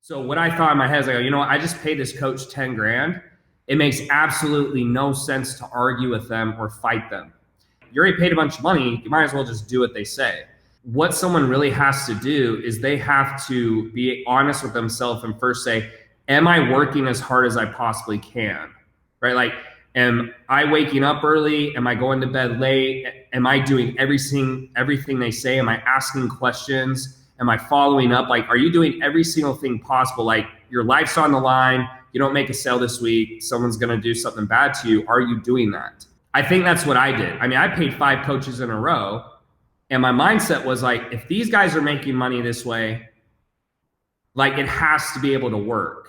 So what I thought in my head is like, you know what? I just paid this coach 10 grand. It makes absolutely no sense to argue with them or fight them. You already paid a bunch of money. You might as well just do what they say. What someone really has to do is they have to be honest with themselves and first say, am I working as hard as I possibly can? Right? Like, am I waking up early? Am I going to bed late? Am I doing everything they say? Am I asking questions? Am I following up? Like, are you doing every single thing possible? Like, your life's on the line. You don't make a sale this week, someone's going to do something bad to you. Are you doing that? I think that's what I did. I mean, I paid 5 coaches in a row. And my mindset was like, if these guys are making money this way, like, it has to be able to work.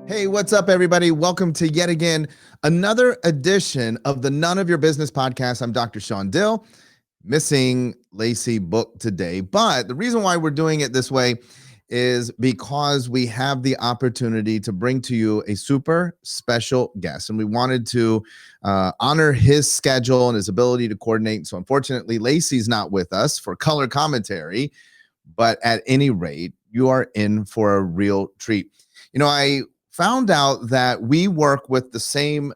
Hey, what's up, everybody? Welcome to yet again another edition of the None of Your Business podcast. I'm Dr. Shawn Dill, missing Lacey Book today. But the reason why we're doing it this way is because we have the opportunity to bring to you a super special guest. And we wanted to honor his schedule and his ability to coordinate. So unfortunately, Lacey's not with us for color commentary. But at any rate, you are in for a real treat. You know, I found out that we work with the same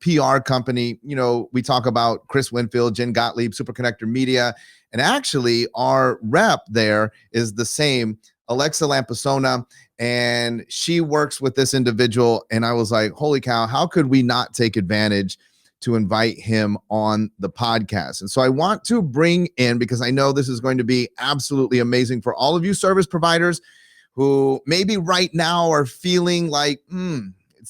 PR company. You know, we talk about Chris Winfield, Jen Gottlieb, Super Connector Media, and actually our rep there is the same, Alexa Lampisona, and she works with this individual. And I was like, holy cow, how could we not take advantage to invite him on the podcast? And so I want to bring in, because I know this is going to be absolutely amazing for all of you service providers who maybe right now are feeling like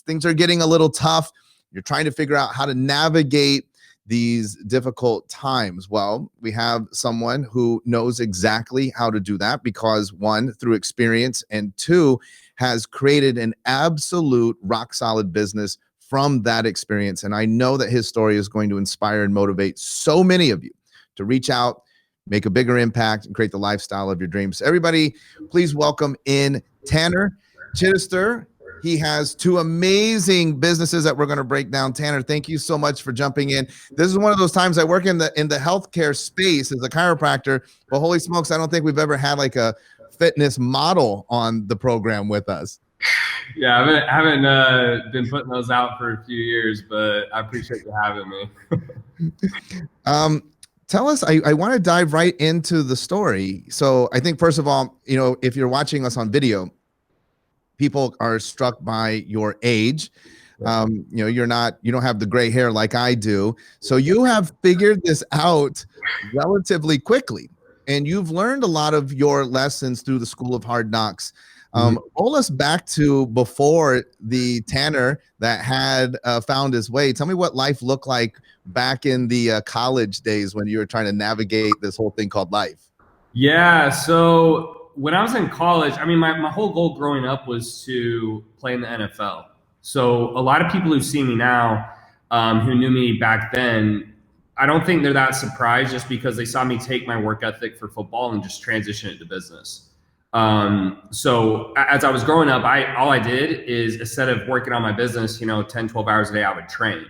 things are getting a little tough. You're trying to figure out how to navigate these difficult times. Well, we have someone who knows exactly how to do that because, one, through experience, and two, has created an absolute rock solid business from that experience. And I know that his story is going to inspire and motivate so many of you to reach out, make a bigger impact, and create the lifestyle of your dreams. Everybody, please welcome in Tanner Chidester. He has 2 amazing businesses that we're going to break down. Tanner, thank you so much for jumping in. This is one of those times I work in the healthcare space as a chiropractor, but holy smokes, I don't think we've ever had like a fitness model on the program with us. Yeah, I haven't been putting those out for a few years, but I appreciate you having me. Tell us, I want to dive right into the story. So I think, first of all, you know, if you're watching us on video, people are struck by your age. You know, you don't have the gray hair like I do. So you have figured this out relatively quickly, and you've learned a lot of your lessons through the School of Hard Knocks. Roll us back to before the Tanner that had found his way. Tell me what life looked like back in the college days when you were trying to navigate this whole thing called life. Yeah, so when I was in college, I mean, my whole goal growing up was to play in the NFL. So a lot of people who see me now, who knew me back then, I don't think they're that surprised just because they saw me take my work ethic for football and just transition it to business. So as I was growing up, all I did is, instead of working on my business, 10, 12 hours a day, I would train.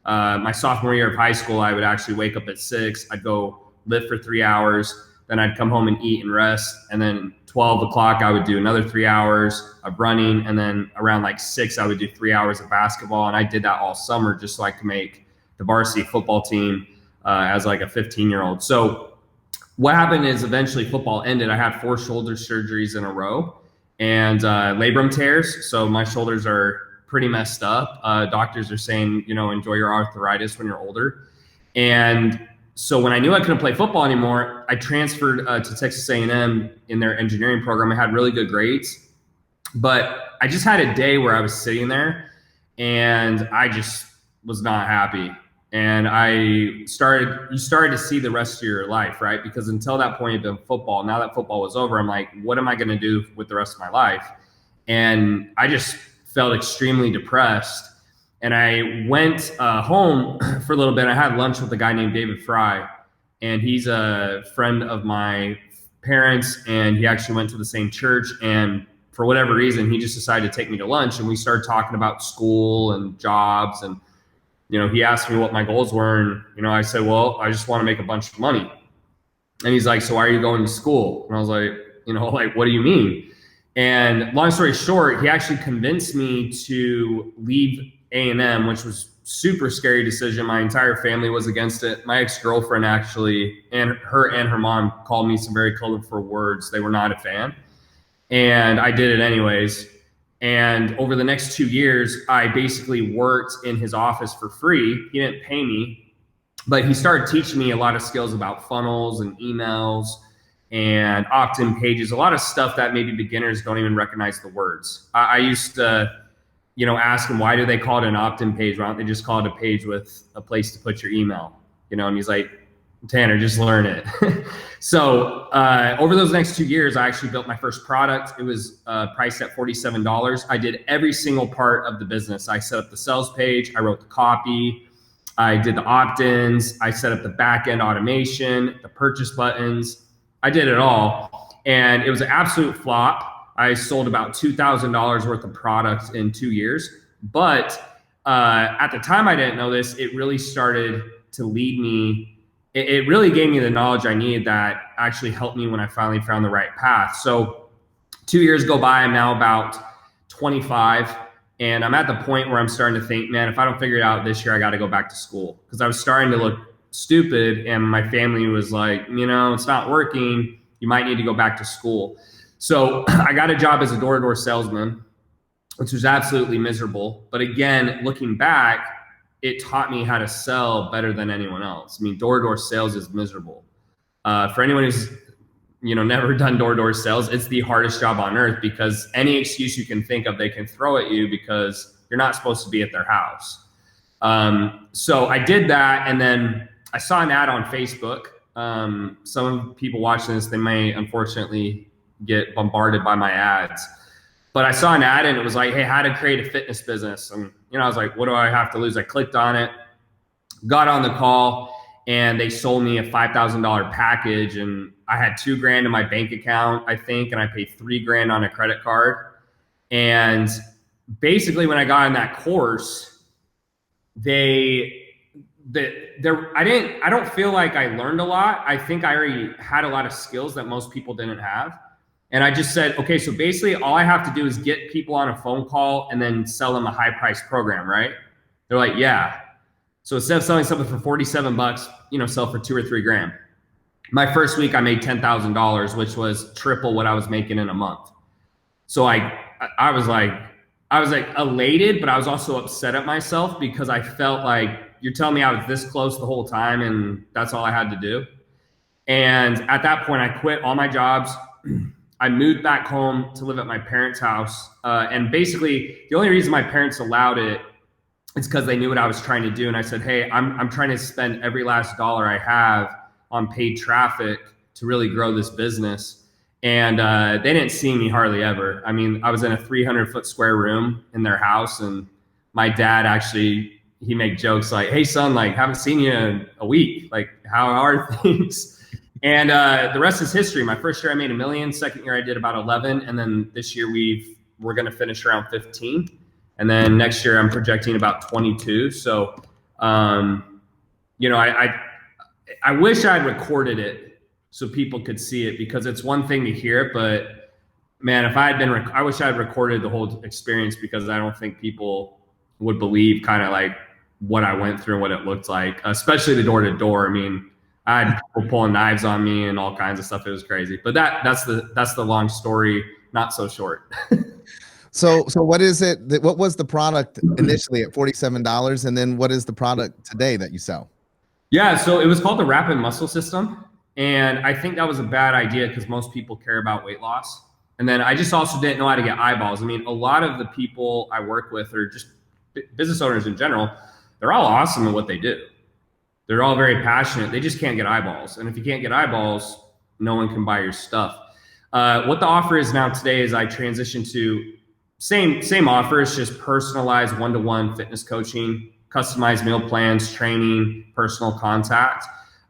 My sophomore year of high school, I would actually wake up at 6, I'd go lift for 3 hours, then I'd come home and eat and rest. And then 12 o'clock, I would do another 3 hours of running. And then around like 6, I would do 3 hours of basketball. And I did that all summer just so I could make the varsity football team as like a 15-year-old. So what happened is eventually football ended. I had 4 shoulder surgeries in a row and labrum tears. So my shoulders are pretty messed up. Doctors are saying, enjoy your arthritis when you're older. And so when I knew I couldn't play football anymore, I transferred to Texas A&M in their engineering program. I had really good grades, but I just had a day where I was sitting there and I just was not happy. And you started to see the rest of your life, right? Because until that point, it'd been football. Now that football was over, I'm like, what am I going to do with the rest of my life? And I just felt extremely depressed. And I went home for a little bit. I had lunch with a guy named David Fry, and he's a friend of my parents, and he actually went to the same church. And for whatever reason, he just decided to take me to lunch, and we started talking about school and jobs. And, he asked me what my goals were. And, I said, well, I just want to make a bunch of money. And he's like, so why are you going to school? And I was like, what do you mean? And long story short, he actually convinced me to leave A&M, which was super scary decision. My entire family was against it. My ex-girlfriend actually, and her mom called me some very colorful words. They were not a fan. And I did it anyways. And over the next 2 years, I basically worked in his office for free. He didn't pay me, but he started teaching me a lot of skills about funnels and emails and opt-in pages, a lot of stuff that maybe beginners don't even recognize the words. I used to, ask him, why do they call it an opt-in page? Why don't they just call it a page with a place to put your email? And he's like, Tanner, just learn it. So over those next 2 years, I actually built my first product. It was priced at $47. I did every single part of the business. I set up the sales page. I wrote the copy. I did the opt-ins. I set up the back-end automation, the purchase buttons. I did it all. And it was an absolute flop. I sold about $2,000 worth of product in 2 years. But at the time, I didn't know this. It really started to lead me. It really gave me the knowledge I needed that actually helped me when I finally found the right path. So 2 years go by. I'm now about 25. And I'm at the point where I'm starting to think, man, if I don't figure it out this year, I got to go back to school, because I was starting to look stupid. And my family was like, it's not working. You might need to go back to school. So I got a job as a door-to-door salesman, which was absolutely miserable. But again, looking back, it taught me how to sell better than anyone else. Door-to-door sales is miserable. For anyone who's never done door-to-door sales, it's the hardest job on earth, because any excuse you can think of, they can throw at you because you're not supposed to be at their house. So I did that, and then I saw an ad on Facebook. Some people watching this, they may unfortunately get bombarded by my ads. But I saw an ad, and it was like, hey, how to create a fitness business. And, I was like, what do I have to lose? I clicked on it, got on the call, and they sold me a $5,000 package. And I had $2,000 in my bank account, I think, and I paid $3,000 on a credit card. And basically, when I got on that course, I don't feel like I learned a lot. I think I already had a lot of skills that most people didn't have. And I just said, okay, so basically all I have to do is get people on a phone call and then sell them a high price program, right? They're like, yeah. So instead of selling something for $47, sell for $2,000 or $3,000. My first week I made $10,000, which was triple what I was making in a month. So I was like elated, but I was also upset at myself, because I felt like, you're telling me I was this close the whole time and that's all I had to do. And at that point I quit all my jobs. I moved back home to live at my parents' house. And basically the only reason my parents allowed it is because they knew what I was trying to do. And I said, hey, I'm trying to spend every last dollar I have on paid traffic to really grow this business. And they didn't see me hardly ever. I was in a 300-foot square room in their house. And my dad actually, he make jokes like, hey son, haven't seen you in a week. How are things? And the rest is history. My first year I made $1 million. Second year I did about 11. And then this year we're going to finish around 15. And then next year I'm projecting about 22. So, I wish I'd recorded it so people could see it, because it's one thing to hear it, but man, if I had I wish I'd recorded the whole experience, because I don't think people would believe kind of what I went through and what it looked like, especially the door-to-door. I had people pulling knives on me and all kinds of stuff. It was crazy. But that's the long story, not so short. So what is it? What was the product initially at $47, and then what is the product today that you sell? Yeah, so it was called the Rapid Muscle System, and I think that was a bad idea because most people care about weight loss. And then I just also didn't know how to get eyeballs. A lot of the people I work with, or just business owners in general, they're all awesome at what they do. They're all very passionate. They just can't get eyeballs. And if you can't get eyeballs, no one can buy your stuff. What the offer is now today is I transitioned to Same offer. It's just personalized one-to-one fitness coaching, customized meal plans, training, personal contact.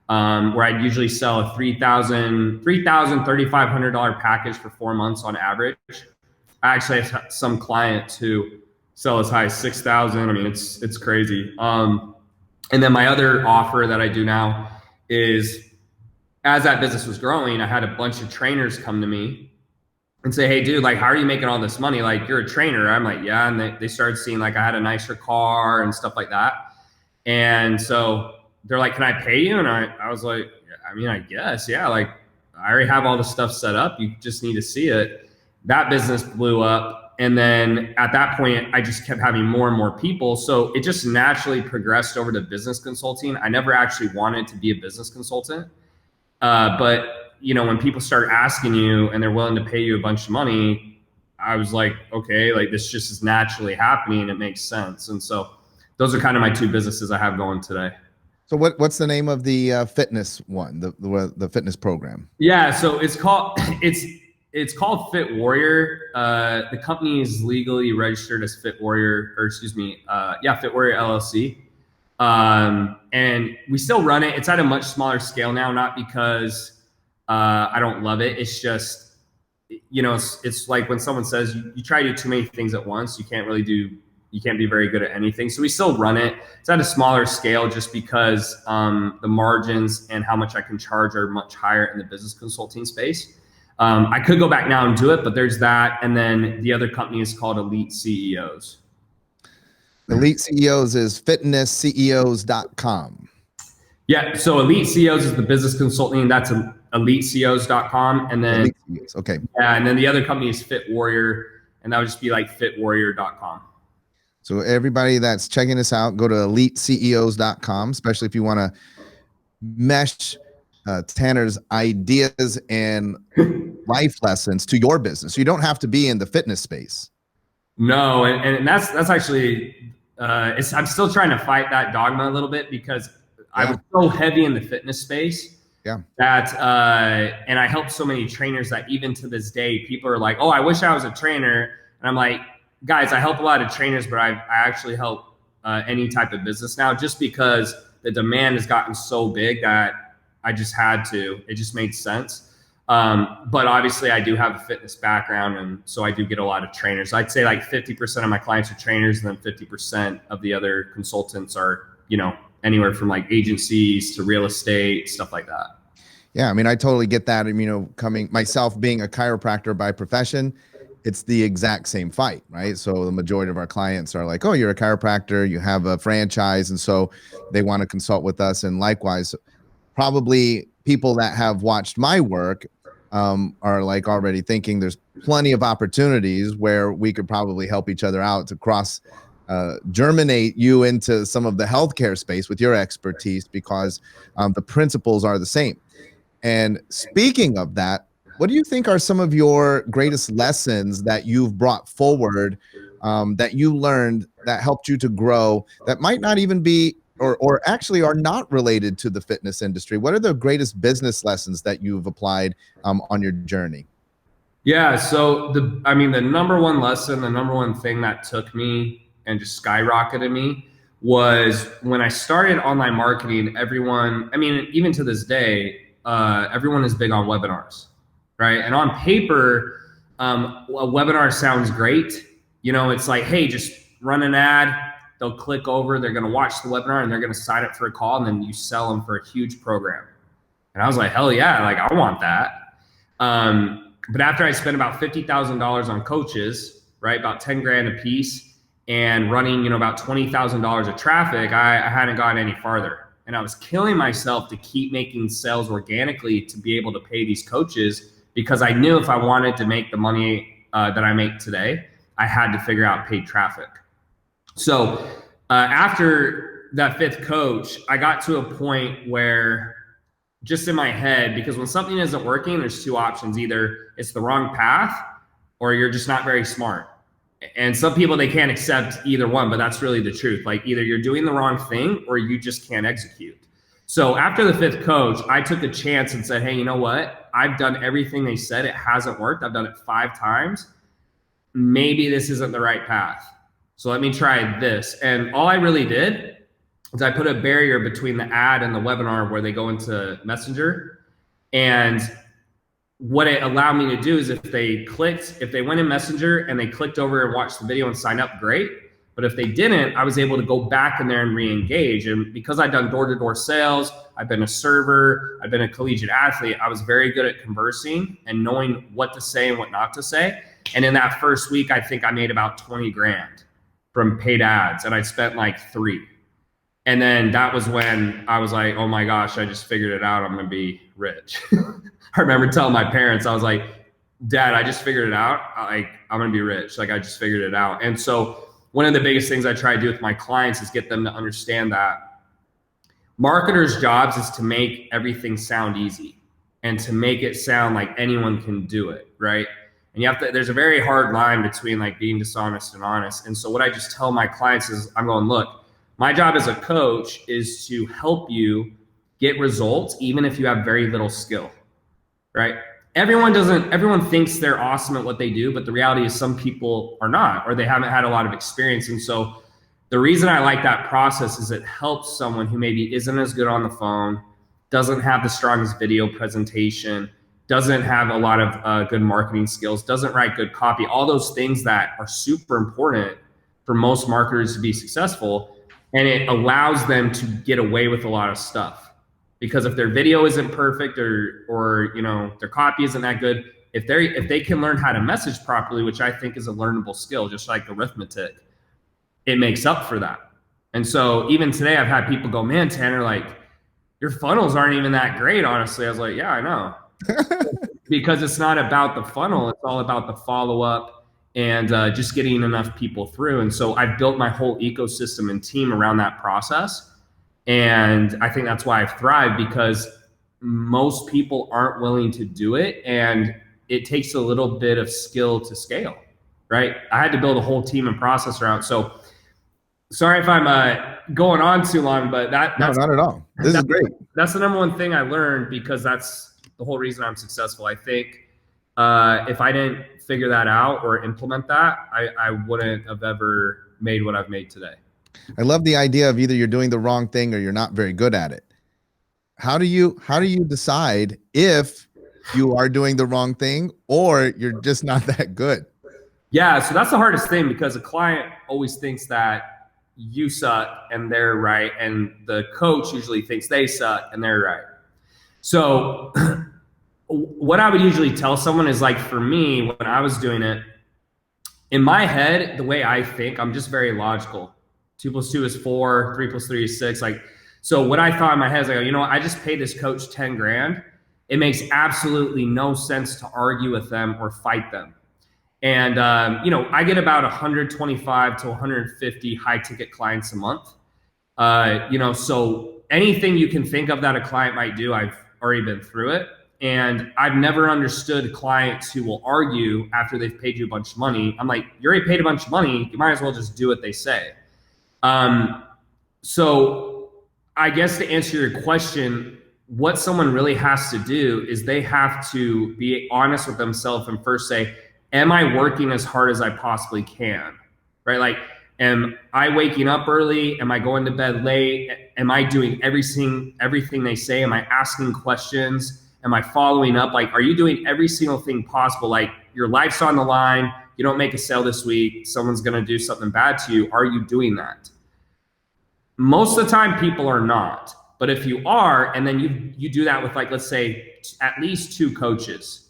Where I'd usually sell a $3,500 package for 4 months on average. I actually have some clients who sell as high as 6,000. I mean, it's crazy. And then my other offer that I do now is, as that business was growing, I had a bunch of trainers come to me and say, hey, dude, like, how are you making all this money? Like, you're a trainer. I'm like, yeah. And they started seeing like I had a nicer car and stuff like that. And so they're like, can I pay you? And I was like, I mean, I guess, yeah. Like, I already have all the stuff set up. You just need to see it. That business blew up. And then at that point, I just kept having more and more people. So it just naturally progressed over to business consulting. I never actually wanted to be a business consultant. But when people start asking you and they're willing to pay you a bunch of money, I was like, okay, like this just is naturally happening. It makes sense. And so those are kind of my two businesses I have going today. So what's the name of the fitness one, the fitness program? Yeah, so it's called Fit Warrior. The company is legally registered as Fit Warrior, Fit Warrior LLC. And we still run it. It's at a much smaller scale now, not because I don't love it. It's just, it's like when someone says you try to do too many things at once, you can't be very good at anything. So we still run it. It's at a smaller scale just because the margins and how much I can charge are much higher in the business consulting space. I could go back now and do it, but there's that. And then the other company is called Elite CEOs. Elite CEOs is fitnessceos.com. Yeah. So Elite CEOs is the business consulting. That's eliteCEOs.com. And then, okay. Yeah. And then the other company is Fit Warrior, and that would just be like fitwarrior.com. So everybody that's checking this out, go to eliteceos.com, especially if you want to mesh Tanner's ideas and life lessons to your business. You don't have to be in the fitness space. No, and that's actually, I'm still trying to fight that dogma a little bit because I was so heavy in the fitness space that, and I help so many trainers that even to this day, people are like, oh, I wish I was a trainer. And I'm like, guys, I help a lot of trainers, but I actually help any type of business now just because the demand has gotten so big that I just had to. It just made sense. But obviously, I do have a fitness background, and so I do get a lot of trainers. I'd say like 50% of my clients are trainers, and then 50% of the other consultants are, anywhere from like agencies to real estate, stuff like that. Yeah, I mean, I totally get that. Coming myself being a chiropractor by profession, it's the exact same fight, right? So the majority of our clients are like, oh, you're a chiropractor, you have a franchise, and so they want to consult with us. And likewise, probably people that have watched my work are like already thinking there's plenty of opportunities where we could probably help each other out to germinate you into some of the healthcare space with your expertise, because the principles are the same. And speaking of that, what do you think are some of your greatest lessons that you've brought forward, that you learned that helped you to grow, that might not even be or actually are not related to the fitness industry? What are the greatest business lessons that you've applied on your journey? Yeah. So the number one lesson, the number one thing that took me and just skyrocketed me was when I started online marketing. Everyone, even to this day, everyone is big on webinars, right? And on paper, a webinar sounds great. It's like, hey, just run an ad. They'll click over, they're going to watch the webinar, and they're going to sign up for a call, and then you sell them for a huge program. And I was like, hell yeah, like I want that. But after I spent about $50,000 on coaches, right, about 10 grand a piece, and running, about $20,000 of traffic, I hadn't gotten any farther. And I was killing myself to keep making sales organically to be able to pay these coaches, because I knew if I wanted to make the money that I make today, I had to figure out paid traffic. So after that fifth coach, I got to a point where just in my head, because when something isn't working, there's two options. Either it's the wrong path or you're just not very smart. And some people, they can't accept either one, but that's really the truth. Like either you're doing the wrong thing or you just can't execute. So after the fifth coach, I took a chance and said, hey, you know what? I've done everything they said. It hasn't worked. I've done it 5 times. maybe this isn't the right path. So let me try this. And all I really did is I put a barrier between the ad and the webinar where they go into Messenger. And what it allowed me to do is if they went in Messenger and they clicked over and watched the video and signed up, great. But if they didn't, I was able to go back in there and re-engage. And because I'd done door-to-door sales, I've been a server, I've been a collegiate athlete, I was very good at conversing and knowing what to say and what not to say. And in that first week, I think I made about 20 grand from paid ads, and I spent like 3. And then that was when I was like, oh my gosh, I just figured it out. I'm going to be rich. I remember telling my parents, I was like, Dad, I just figured it out. I'm going to be rich. Like, I just figured it out. And so one of the biggest things I try to do with my clients is get them to understand that marketers' jobs is to make everything sound easy and to make it sound like anyone can do it, right? And you have to, there's a very hard line between like being dishonest and honest. And so what I just tell my clients is I'm going, look, my job as a coach is to help you get results, even if you have very little skill, right? Everyone thinks they're awesome at what they do, but the reality is some people are not, or they haven't had a lot of experience. And so the reason I like that process is it helps someone who maybe isn't as good on the phone, doesn't have the strongest video presentation, doesn't have a lot of good marketing skills, doesn't write good copy, all those things that are super important for most marketers to be successful. And it allows them to get away with a lot of stuff. Because if their video isn't perfect or you know, their copy isn't that good, if they can learn how to message properly, which I think is a learnable skill, just like arithmetic, it makes up for that. And so even today I've had people go, man, Tanner, like your funnels aren't even that great, honestly. I was like, yeah, I know. Because it's not about the funnel, it's all about the follow-up and just getting enough people through. And so I've built my whole ecosystem and team around that process. And I think that's why I've thrived, because most people aren't willing to do it. And it takes a little bit of skill to scale, right? I had to build a whole team and process around. So sorry if I'm going on too long, but that's no, not at all. This is great. That's the number one thing I learned, because that's the whole reason I'm successful. I think if I didn't figure that out or implement that, I wouldn't have ever made what I've made today. I love the idea of either you're doing the wrong thing or you're not very good at it. How do you decide if you are doing the wrong thing or you're just not that good? Yeah, so that's the hardest thing, because a client always thinks that you suck and they're right, and the coach usually thinks they suck and they're right. So what I would usually tell someone is, like, for me, when I was doing it, in my head, the way I think, I'm just very logical. 2 + 2 is 4, 3 + 3 is 6. Like, so what I thought in my head is, like, you know what, I just paid this coach 10 grand. It makes absolutely no sense to argue with them or fight them. And, you know, I get about 125 to 150 high ticket clients a month. You know, so anything you can think of that a client might do, I've already been through it. And I've never understood clients who will argue after they've paid you a bunch of money. I'm like, you already paid a bunch of money. You might as well just do what they say. So I guess to answer your question, what someone really has to do is they have to be honest with themselves and first say, am I working as hard as I possibly can? Right? Like, am I waking up early? Am I going to bed late? Am I doing everything they say? Am I asking questions? Am I following up? Like, are you doing every single thing possible? Like, your life's on the line. You don't make a sale this week, someone's going to do something bad to you. Are you doing that? Most of the time, people are not. But if you are, and then you do that with, like, let's say at least 2 coaches,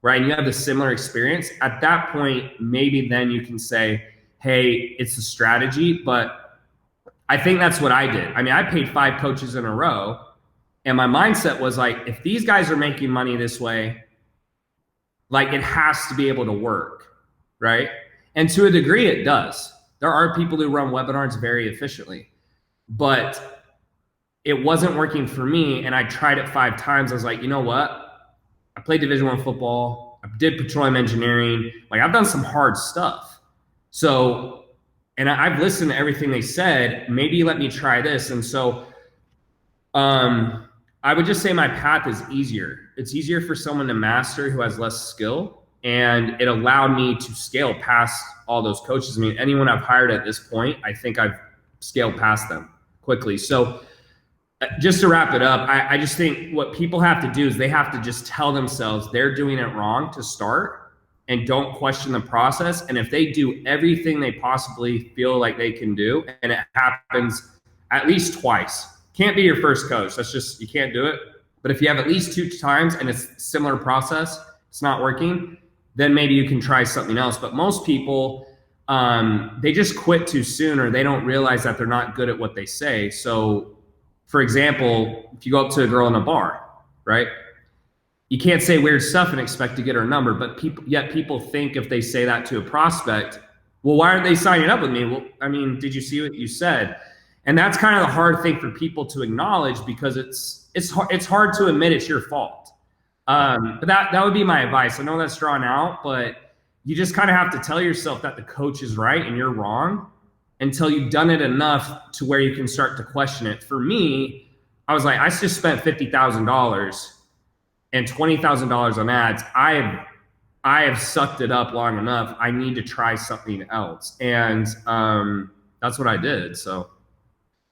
right? And you have a similar experience, at that point, maybe then you can say, hey, it's a strategy. But I think that's what I did. I mean, I paid 5 coaches in a row, and my mindset was like, if these guys are making money this way, like, it has to be able to work, right? And to a degree, it does. There are people who run webinars very efficiently, but it wasn't working for me. And I tried it 5 times. I was like, you know what? I played Division I football. I did petroleum engineering. Like, I've done some hard stuff. So, and I've listened to everything they said. Maybe let me try this. And so, I would just say my path is easier. It's easier for someone to master who has less skill. And it allowed me to scale past all those coaches. I mean, anyone I've hired at this point, I think I've scaled past them quickly. So just to wrap it up, I just think what people have to do is they have to just tell themselves they're doing it wrong to start and don't question the process. And if they do everything they possibly feel like they can do, and it happens at least twice, can't be your first coach. That's just, you can't do it. But if you have at least 2 times and it's a similar process, it's not working, then maybe you can try something else. But most people, they just quit too soon, or they don't realize that they're not good at what they say. So for example, if you go up to a girl in a bar, right? You can't say weird stuff and expect to get her number, but people think if they say that to a prospect, well, why aren't they signing up with me? Well, I mean, did you see what you said? And that's kind of the hard thing for people to acknowledge, because it's hard to admit it's your fault. But that would be my advice. I know that's drawn out, but you just kind of have to tell yourself that the coach is right and you're wrong until you've done it enough to where you can start to question it. For me, I was like, I just spent $50,000 and $20,000 on ads. I have sucked it up long enough. I need to try something else. And that's what I did. So,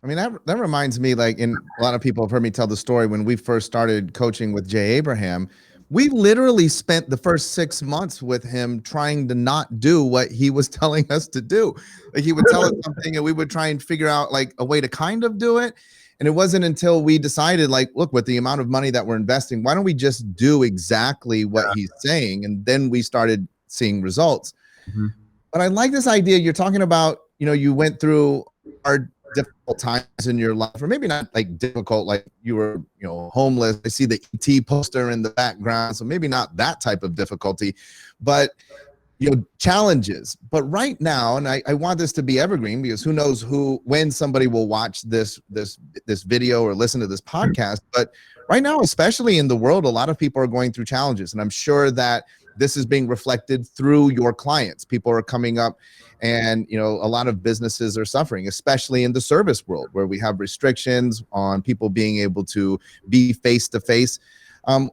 I mean, that reminds me, like, and a lot of people have heard me tell the story when we first started coaching with Jay Abraham. We literally spent the first 6 months with him trying to not do what he was telling us to do. Like, he would tell us something and we would try and figure out like a way to kind of do it. And it wasn't until we decided, like, look, with the amount of money that we're investing, why don't we just do exactly what he's saying? And then we started seeing results. Mm-hmm. But I like this idea you're talking about. You know, you went through hard, difficult times in your life, or maybe not like difficult, like you were, you know, homeless. I see the ET poster in the background, so maybe not that type of difficulty, but you know, challenges. But right now, and I want this to be evergreen, because who knows when somebody will watch this video or listen to this podcast. But right now, especially in the world, a lot of people are going through challenges, and I'm sure that this is being reflected through your clients. People are coming up, and you know, a lot of businesses are suffering, especially in the service world, where we have restrictions on people being able to be face to face.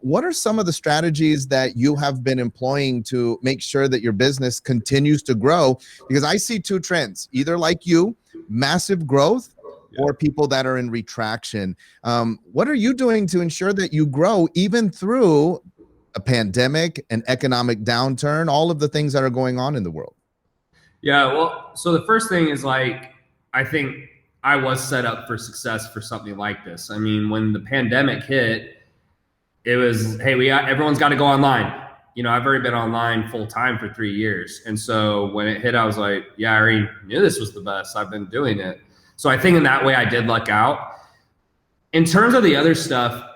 What are some of the strategies that you have been employing to make sure that your business continues to grow? Because I see 2 trends, either like you, massive growth, or people that are in retraction. What are you doing to ensure that you grow even through a pandemic, an economic downturn, all of the things that are going on in the world? Yeah, well, so the first thing is, like, I think I was set up for success for something like this. I mean, when the pandemic hit, it was, hey, everyone's got to go online. You know, I've already been online full time for 3 years. And so when it hit, I was like, yeah, I already knew this was the best. I've been doing it. So I think in that way I did luck out. In terms of the other stuff,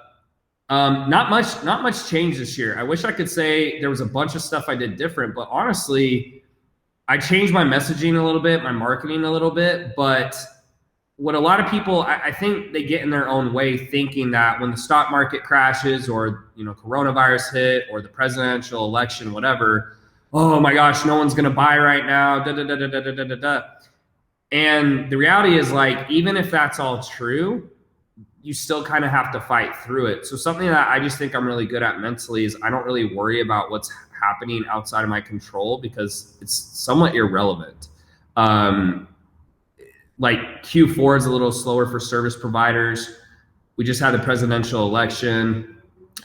not much change this year. I wish I could say there was a bunch of stuff I did different, but honestly, I changed my messaging a little bit, my marketing a little bit. But what a lot of people, I think they get in their own way, thinking that when the stock market crashes, or, you know, coronavirus hit, or the presidential election, whatever, oh my gosh, no one's going to buy right now. Da, da, da, da, da, da, da, da. And the reality is, like, even if that's all true, you still kind of have to fight through it. So something that I just think I'm really good at mentally is I don't really worry about what's happening outside of my control, because it's somewhat irrelevant. Like Q4 is a little slower for service providers. We just had the presidential election.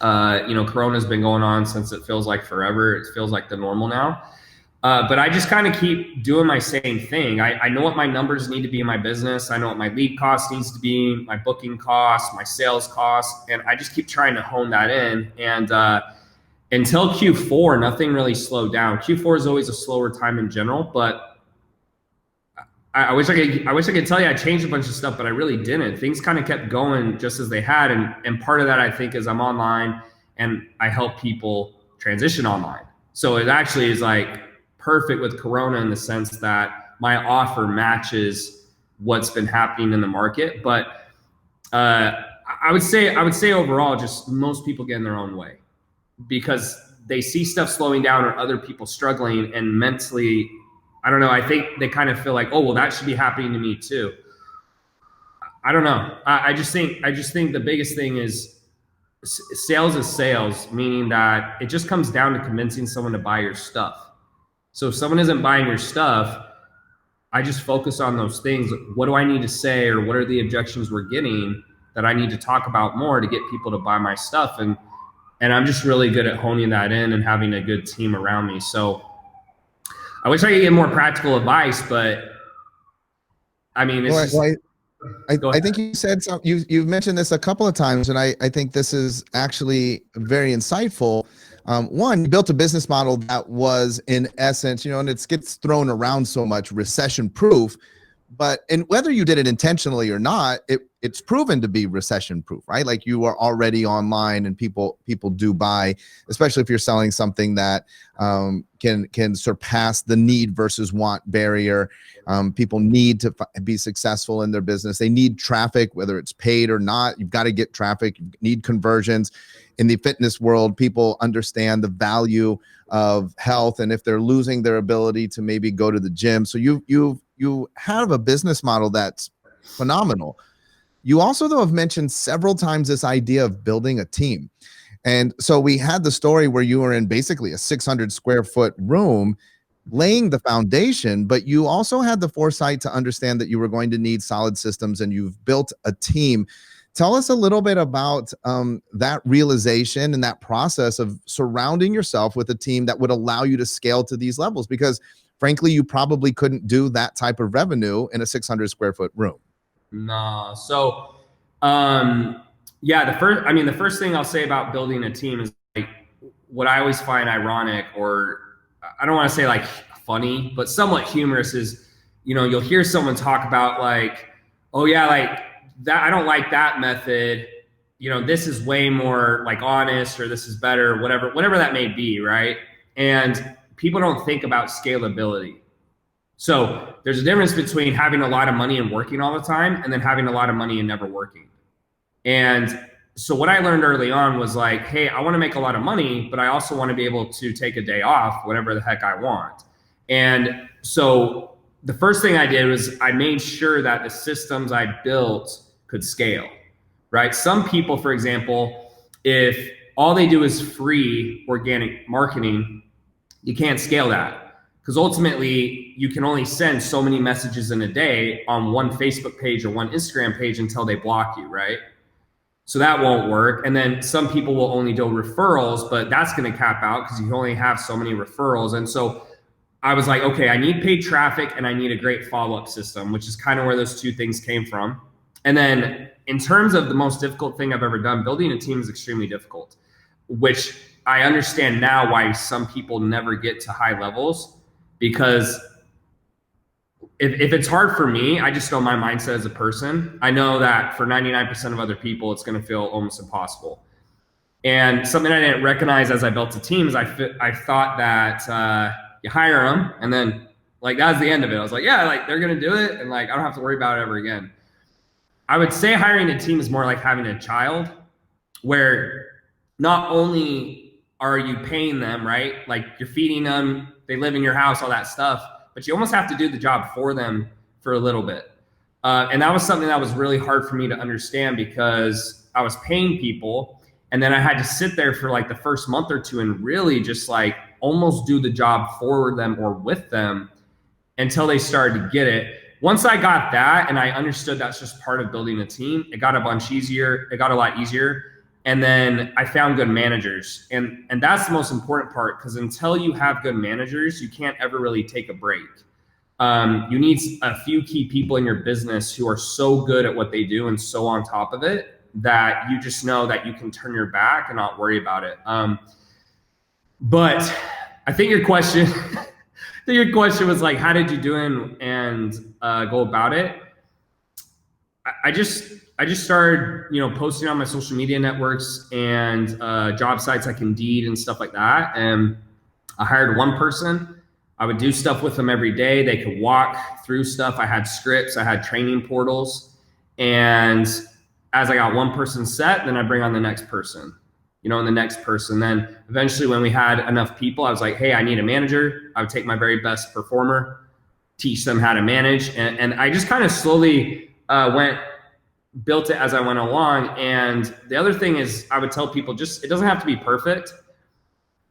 You know, Corona's been going on since it feels like forever. It feels like the normal now. But I just kind of keep doing my same thing. I know what my numbers need to be in my business. I know what my lead cost needs to be, my booking costs, my sales costs, and I just keep trying to hone that in. And until Q4, nothing really slowed down. Q4 is always a slower time in general, but I wish I could tell you I changed a bunch of stuff, but I really didn't. Things kind of kept going just as they had. And part of that, I think, is I'm online and I help people transition online. So it actually is like perfect with Corona in the sense that my offer matches what's been happening in the market. But I would say overall, just most people get in their own way because they see stuff slowing down or other people struggling, and mentally, I don't know, I think they kind of feel like, oh, well, that should be happening to me too. I don't know. I just think the biggest thing is sales is sales, meaning that it just comes down to convincing someone to buy your stuff. So if someone isn't buying your stuff, I just focus on those things. What do I need to say, or what are the objections we're getting that I need to talk about more to get people to buy my stuff? And I'm just really good at honing that in and having a good team around me. So I wish I could get more practical advice, but I mean, it's just, I think you said something, you've mentioned this a couple of times, and I think this is actually very insightful. One, you built a business model that was, in essence, and it gets thrown around so much, recession proof. And whether you did it intentionally or not, it's proven to be recession proof, right? Like, you are already online, and people do buy, especially if you're selling something that can surpass the need versus want barrier. People need to be successful in their business. They need traffic, whether it's paid or not. You've got to get traffic. You need conversions. In the fitness world, people understand the value of health, and if they're losing their ability to maybe go to the gym. So you have a business model that's phenomenal. You also, though, have mentioned several times this idea of building a team. And so we had the story where you were in basically a 600 square foot room laying the foundation, but you also had the foresight to understand that you were going to need solid systems, and you've built a team. Tell us a little bit about that realization and that process of surrounding yourself with a team that would allow you to scale to these levels, because frankly, you probably couldn't do that type of revenue in a 600 square foot room. No. So, yeah, the first thing I'll say about building a team is, like, what I always find ironic, or I don't want to say like funny, but somewhat humorous, is, you'll hear someone talk about, like, oh yeah, like that, I don't like that method. This is way more like honest, or this is better, whatever that may be. Right. And people don't think about scalability. So there's a difference between having a lot of money and working all the time, and then having a lot of money and never working. And so what I learned early on was, like, hey, I want to make a lot of money, but I also want to be able to take a day off whenever the heck I want. And so the first thing I did was I made sure that the systems I built could scale, right? Some people, for example, if all they do is free organic marketing, you can't scale that, because ultimately you can only send so many messages in a day on one Facebook page or one Instagram page until they block you, right? So that won't work. And then some people will only do referrals, but that's going to cap out because you only have so many referrals. And so I was like, okay, I need paid traffic and I need a great follow-up system, which is kind of where those two things came from. And then in terms of the most difficult thing I've ever done, building a team is extremely difficult, which I understand now why some people never get to high levels, because if it's hard for me, I just know my mindset as a person. I know that for 99% of other people, it's going to feel almost impossible. And something I didn't recognize as I built a team is I thought that you hire them, and then, like, that was the end of it. I was like, yeah, like, they're going to do it, and, like, I don't have to worry about it ever again. I would say hiring a team is more like having a child, where not only are you paying them, right? Like, you're feeding them, they live in your house, all that stuff, but you almost have to do the job for them for a little bit. And that was something that was really hard for me to understand, because I was paying people, and then I had to sit there for like the first month or two and really just like almost do the job for them or with them until they started to get it. Once I got that and I understood that's just part of building a team, it got a bunch easier. It got a lot easier. And then I found good managers. And that's the most important part, because until you have good managers, you can't ever really take a break. You need a few key people in your business who are so good at what they do and so on top of it that you just know that you can turn your back and not worry about it. But I think your question, was like, how did you do it and go about it? I just started, posting on my social media networks and job sites like Indeed and stuff like that. And I hired one person. I would do stuff with them every day. They could walk through stuff. I had scripts. I had training portals. And as I got one person set, then I bring on the next person, and the next person. Then eventually when we had enough people, I was like, hey, I need a manager. I would take my very best performer, teach them how to manage. And I just kind of slowly went built it as I went along. And the other thing is, I would tell people, just, it doesn't have to be perfect.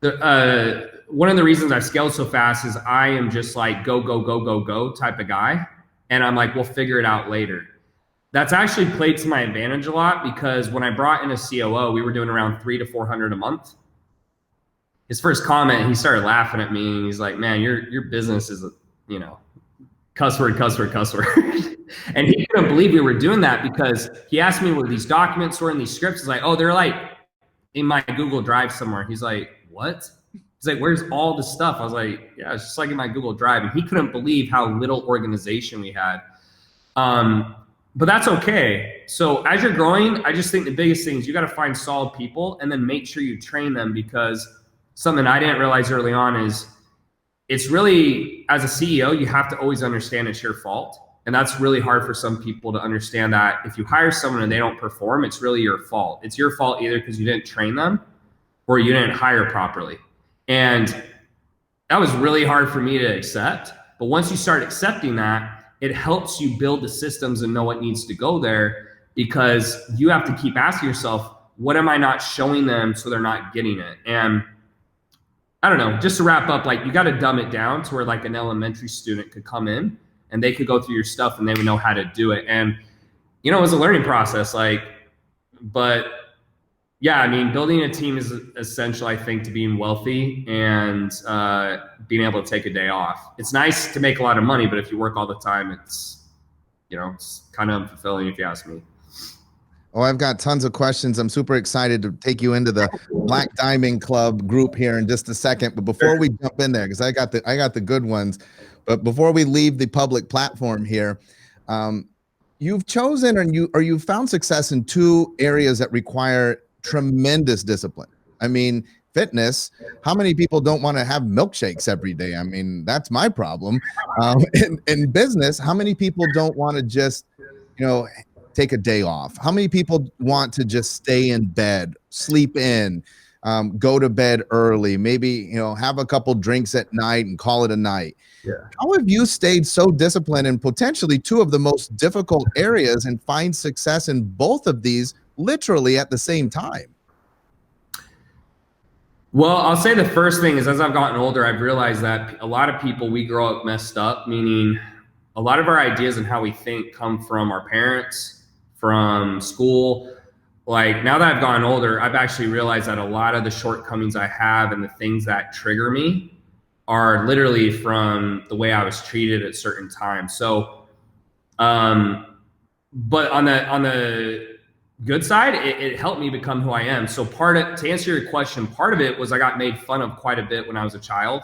One of the reasons I've scaled so fast is I am just like go, go, go, go, go type of guy. And I'm like, we'll figure it out later. That's actually played to my advantage a lot, because when I brought in a COO, we were doing around 300 to 400 a month. His first comment, he started laughing at me, and he's like, man, your business is, you know, cuss word, cuss word, cuss word. And he couldn't believe we were doing that, because he asked me where these documents were in these scripts. He's like, oh, they're like in my Google Drive somewhere. He's like, what? He's like, where's all the stuff? I was like, yeah, it's just like in my Google Drive. And he couldn't believe how little organization we had. But that's okay. So as you're growing, I just think the biggest thing is you got to find solid people and then make sure you train them, because something I didn't realize early on is it's really, as a CEO, you have to always understand it's your fault. And that's really hard for some people to understand, that if you hire someone and they don't perform, it's really your fault. It's your fault either because you didn't train them or you didn't hire properly. And that was really hard for me to accept. But once you start accepting that, it helps you build the systems and know what needs to go there, because you have to keep asking yourself, what am I not showing them so they're not getting it? And I don't know, just to wrap up, like, you got to dumb it down to where like an elementary student could come in and they could go through your stuff and they would know how to do it. And, you know, it was a learning process, like, but yeah, I mean, building a team is essential, I think, to being wealthy and being able to take a day off. It's nice to make a lot of money, but if you work all the time, it's, you know, it's kind of unfulfilling, if you ask me. Oh, I've got tons of questions. I'm super excited to take you into the Black Diamond Club group here in just a second. But before we jump in there, because I got the good ones. But before we leave the public platform here, you've chosen or you've found success in two areas that require tremendous discipline. I mean, fitness, how many people don't want to have milkshakes every day? I mean, that's my problem. In business, how many people don't want to just, you know, take a day off? How many people want to just stay in bed, sleep in, go to bed early, maybe, you know, have a couple drinks at night and call it a night? Yeah. How have you stayed so disciplined in potentially two of the most difficult areas and find success in both of these literally at the same time? Well, I'll say the first thing is, as I've gotten older, I've realized that a lot of people, we grow up messed up, meaning a lot of our ideas and how we think come from our parents, from school. Like, now that I've gotten older, I've actually realized that a lot of the shortcomings I have and the things that trigger me are literally from the way I was treated at certain times. So, but on the good side, it helped me become who I am. So to answer your question, part of it was I got made fun of quite a bit when I was a child.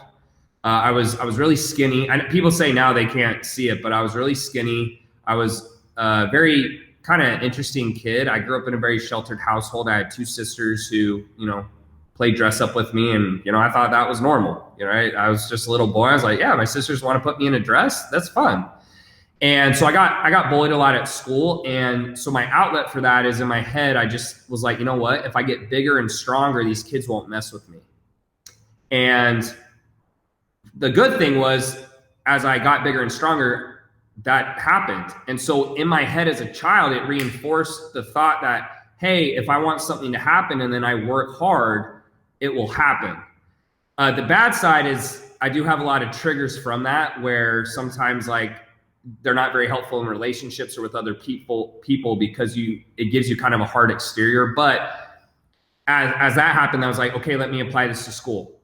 I was really skinny. And people say now they can't see it, but I was really skinny. I was very kind of interesting kid. I grew up in a very sheltered household. I had two sisters who, you know, played dress up with me, and, you know, I thought that was normal. You know, right? I was just a little boy. I was like, yeah, my sisters want to put me in a dress. That's fun. And so I got bullied a lot at school. And so my outlet for that is, in my head, I just was like, you know what? If I get bigger and stronger, these kids won't mess with me. And the good thing was, as I got bigger and stronger, that happened. And so in my head as a child, it reinforced the thought that, hey, if I want something to happen and then I work hard, it will happen. The bad side is I do have a lot of triggers from that, where sometimes, like, they're not very helpful in relationships or with other people because it gives you kind of a hard exterior. But as that happened, I was like, okay, let me apply this to school.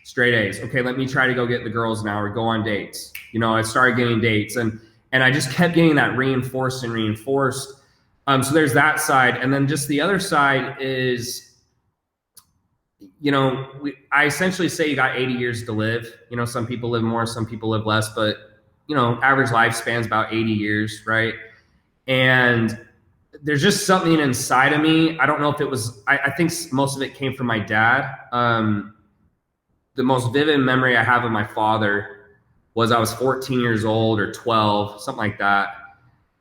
Straight A's. Okay, let me try to go get the girls now or go on dates. You know, I started getting dates, and I just kept getting that reinforced and reinforced. So there's that side. And then just the other side is, you know, I essentially say you got 80 years to live. You know, some people live more, some people live less, but, you know, average lifespan's about 80 years, right? And there's just something inside of me. I don't know if it was, I think most of it came from my dad. The most vivid memory I have of my father was I was 14 years old or 12, something like that.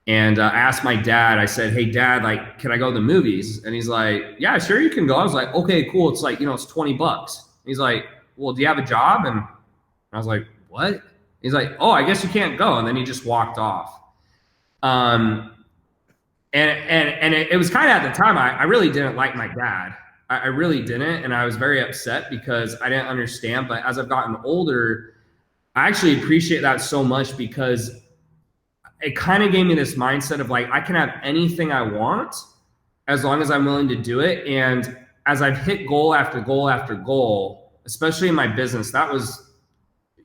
And I asked my dad, I said, hey, Dad, like, can I go to the movies? And he's like, yeah, sure, you can go. I was like, okay, cool. It's like, you know, it's $20. He's like, well, do you have a job? And I was like, what? He's like, oh, I guess you can't go. And then he just walked off. And And it was kind of at the time, I really didn't like my dad. I really didn't. And I was very upset because I didn't understand. But as I've gotten older, I actually appreciate that so much because it kind of gave me this mindset of like, I can have anything I want as long as I'm willing to do it. And as I've hit goal after goal after goal, especially in my business, that was,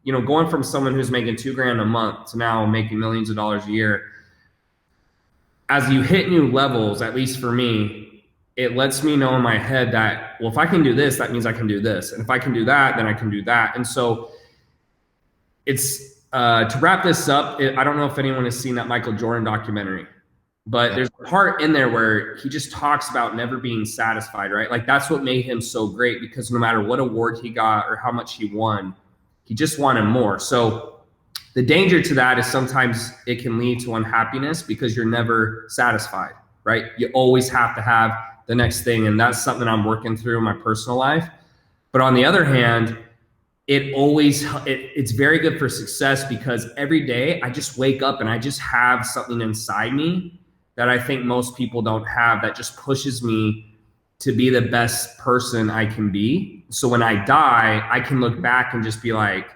going from someone who's making $2,000 a month to now making millions of dollars a year. As you hit new levels, at least for me, it lets me know in my head that, well, if I can do this, that means I can do this. And if I can do that, then I can do that. And so it's, to wrap this up, I don't know if anyone has seen that Michael Jordan documentary, but there's a part in there where he just talks about never being satisfied, right? Like that's what made him so great, because no matter what award he got or how much he won, he just wanted more. So the danger to that is sometimes it can lead to unhappiness because you're never satisfied, right? You always have to have the next thing. And that's something I'm working through in my personal life. But on the other hand, it's very good for success, because every day I just wake up and I just have something inside me that I think most people don't have, that just pushes me to be the best person I can be. So when I die, I can look back and just be like,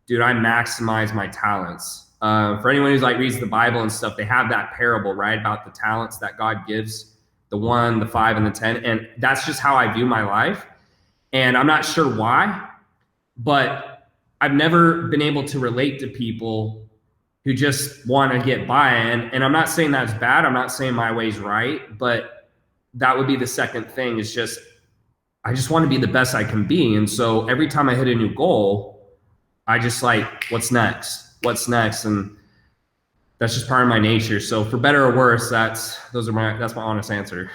dude, I maximize my talents. For anyone who's like reads the Bible and stuff, they have that parable, right, about the talents that God gives, the 1, the 5, and the 10. And that's just how I view my life. And I'm not sure why, but I've never been able to relate to people who just want to get by. And I'm not saying that's bad. I'm not saying my way's right, but that would be the second thing, is just, I just want to be the best I can be. And so every time I hit a new goal, I just like, what's next? What's next? And that's just part of my nature. So for better or worse, that's my honest answer.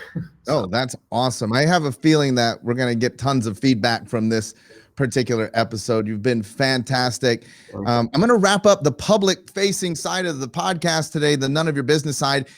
So. Oh, that's awesome. I have a feeling that we're going to get tons of feedback from this particular episode. You've been fantastic. I'm going to wrap up the public facing side of the podcast today, the none of your business side.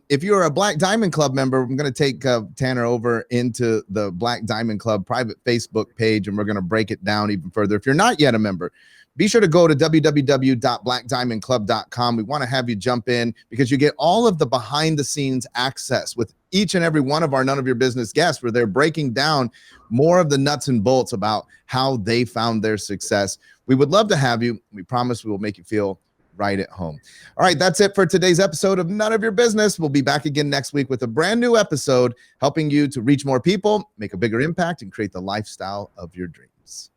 If you're a Black Diamond Club member, I'm going to take Tanner over into the Black Diamond Club private Facebook page, and we're going to break it down even further. If you're not yet a member, be sure to go to www.blackdiamondclub.com. We want to have you jump in, because you get all of the behind the scenes access with each and every one of our None of Your Business guests, where they're breaking down more of the nuts and bolts about how they found their success. We would love to have you. We promise we will make you feel right at home. All right, that's it for today's episode of None of Your Business. We'll be back again next week with a brand new episode, helping you to reach more people, make a bigger impact, and create the lifestyle of your dreams.